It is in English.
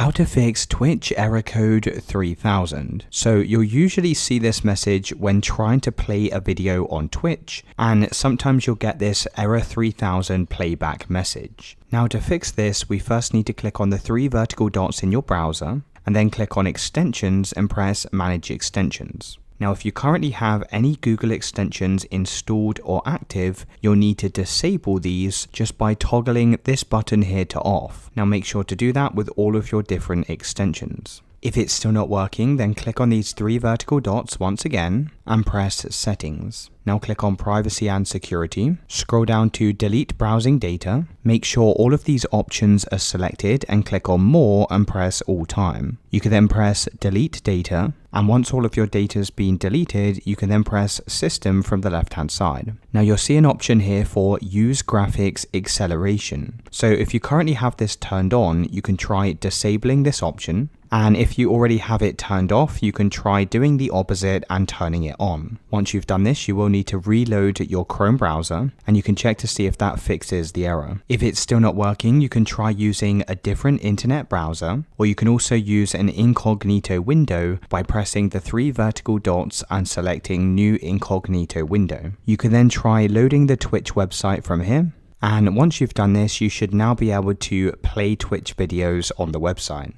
How to fix Twitch error code 3000. So you'll usually see this message when trying to play a video on Twitch, and sometimes you'll get this error 3000 playback message. Now to fix this, we first need to click on the three vertical dots in your browser, and then click on extensions and press manage extensions. Now, if you currently have any Google extensions installed or active, you'll need to disable these just by toggling this button here to off. Now, make sure to do that with all of your different extensions. If it's still not working, then click on these three vertical dots once again and press settings. Now click on privacy and security, scroll down to delete browsing data, make sure all of these options are selected and click on more and press all time. You can then press delete data, and once all of your data has been deleted, you can then press system from the left hand side. Now you'll see an option here for use graphics acceleration. So if you currently have this turned on, you can try disabling this option. And if you already have it turned off, you can try doing the opposite and turning it on. Once you've done this, you will need to reload your Chrome browser, and you can check to see if that fixes the error. If it's still not working, you can try using a different internet browser, or you can also use an incognito window by pressing the three vertical dots and selecting new incognito window. You can then try loading the Twitch website from here. And once you've done this, you should now be able to play Twitch videos on the website.